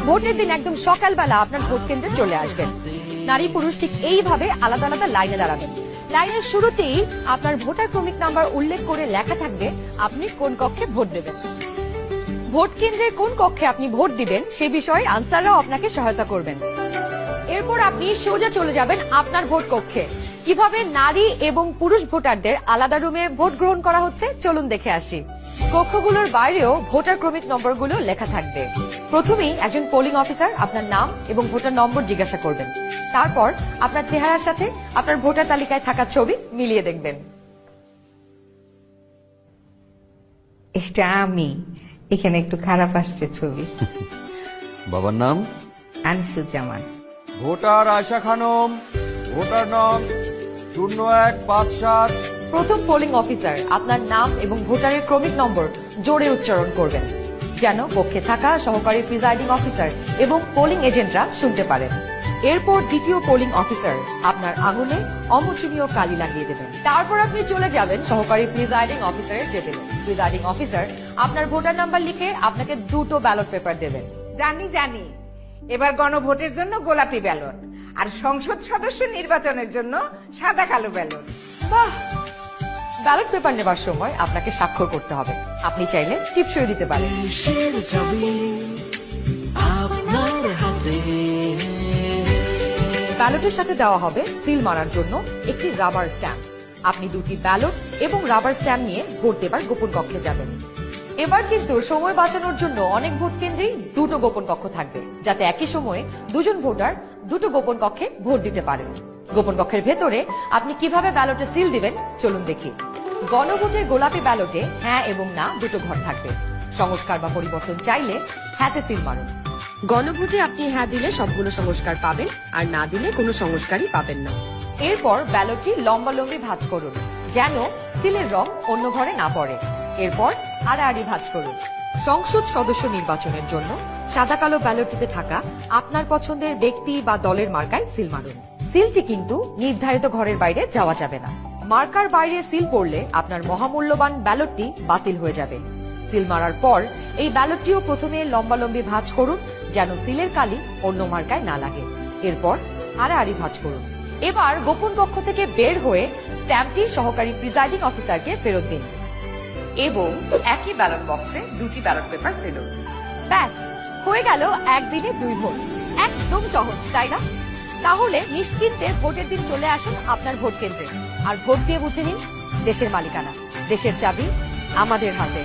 ভোটের দিন একদম সকালবেলা আপনার ভোট কেন্দ্রে চলে আসবেন। নারী পুরুষ ঠিক এইভাবে আলাদা আলাদা লাইনে দাঁড়াবেন। লাইনের শুরুতেই আপনার ভোটার ক্রমিক নাম্বার উল্লেখ করে লেখা থাকবে আপনি কোন কক্ষে ভোট দেবেন। ভোট কেন্দ্রের কোন কক্ষে আপনি ভোট দিবেন সে বিষয়ে আনসাররাও আপনাকে সহায়তা করবেন। এরপর আপনি সোজা চলে যাবেন আপনার ভোট কক্ষে। কিভাবে নারী এবং পুরুষ ভোটারদের আলাদা রুমে ভোট গ্রহণ করা হচ্ছে চলুন দেখে আসি। কক্ষগুলোর বাইরেও ভোটার ক্রমিক নম্বরগুলো লেখা থাকবে। প্রথমেই একজন পোলিং অফিসার আপনার নাম এবং ভোটার নম্বর জিজ্ঞাসা করবেন। তারপর আপনার চেহারার সাথে আপনার ভোটার তালিকায় থাকা ছবি মিলিয়ে দেখবেন। এটা আমি, এখানে একটু খারাপ আসছে ছবি। বাবার নাম আনিসুজ্জামান। ভোটার আয়শা খানম, ভোটার নং 0157। প্রথম পোলিং অফিসার আপনার নাম এবং ভোটারের ক্রমিক নম্বর জোরে উচ্চারণ করবেন যেন কক্ষে থাকা সহকারী প্রিজাইডিং অফিসার এবং পোলিং এজেন্টরা শুনতে পারেন। এরপর দ্বিতীয় পোলিং অফিসার আপনার আঙুলে অমোচনীয় কালি লাগিয়ে দেবেন। তারপর আপনি চলে যাবেন সহকারী প্রিজাইডিং অফিসারের টেবিলে। প্রিজাইডিং অফিসার আপনার ভোটার নাম্বার লিখে আপনাকে দুটো ব্যালট পেপার দেবেন। জানি এবার গণভোটের জন্য গোলাপি ব্যালট আর সংসদ সদস্য নির্বাচনের জন্য সাদা কালো ব্যালট। বাহ! ব্যালট পেপার নেবার সময় আপনাকে স্বাক্ষর করতে হবে। আপনি চাইলে টিপসই দিতে পারেন। ব্যালটের সাথে দেওয়া হবে সিল মারার জন্য একটি রাবার স্ট্যাম্প। আপনি দুটি ব্যালট এবং রাবার স্ট্যাম্প নিয়ে ভোট দেবার গোপন কক্ষে যাবেন। এবার কিন্তু সময় বাঁচানোর জন্য অনেক ভোট কেন্দ্রেই দুটো গোপন কক্ষ থাকবে, যাতে একই সময়ে দুজন ভোটার দুটো গোপন কক্ষে ভোট দিতে পারেন। গোপন কক্ষের ভেতরে আপনি কিভাবে ব্যালটে সিল দিবেন চলুন দেখি। গণভোটের গোলাপি ব্যালটে হ্যাঁ এবং না দুটো ঘর থাকবে। সংস্কার বা পরিবর্তন চাইলে হ্যাঁতে সিল মারুন। গণভোটে আপনি হ্যাঁ দিলে সবগুলো সংস্কার পাবেন, আর না দিলে কোনো সংস্কারই পাবেন না। এরপর ব্যালটটি লম্বালম্বি ভাঁজ করুন যেন সিলের রং অন্য ঘরে না পড়ে। এরপর আড়াআড়ি ভাঁজ করুন। সংসদ সদস্য নির্বাচনের জন্য সাদা কালো ব্যালটটিতে থাকা আপনার পছন্দের ব্যক্তি বা দলের মার্কায় সিল মারুন। সিলটি কিন্তু নির্ধারিত ঘরের বাইরে যাওয়া যাবে না। মার্কার বাইরে সিল পড়লে আপনার মহামূল্যবান ব্যালটটি বাতিল হয়ে যাবে। সিল মারার পর এই ব্যালটটিও প্রথমে লম্বালম্বি ভাঁজ করুন যেন সিলের কালি অন্য মার্কায় না লাগে। এরপর আড়াআড়ি ভাঁজ করুন। এবার গোপন কক্ষ থেকে বের হয়ে স্ট্যাম্পটি সহকারী প্রিজাইডিং অফিসারকে ফেরত দিন এবং একই ব্যালট বক্সে দুটি ব্যালট পেপার ফেলুন। ব্যাস হয়ে গেল একদিনে দুই ভোট। একদম সহজ, তাই না? তাহলে নিশ্চিন্তে ভোটের দিন চলে আসুন আপনার ভোট কেন্দ্রে আর ভোট দিয়ে বুঝে নিন দেশের মালিকানা। দেশের চাবি আমাদের হাতে।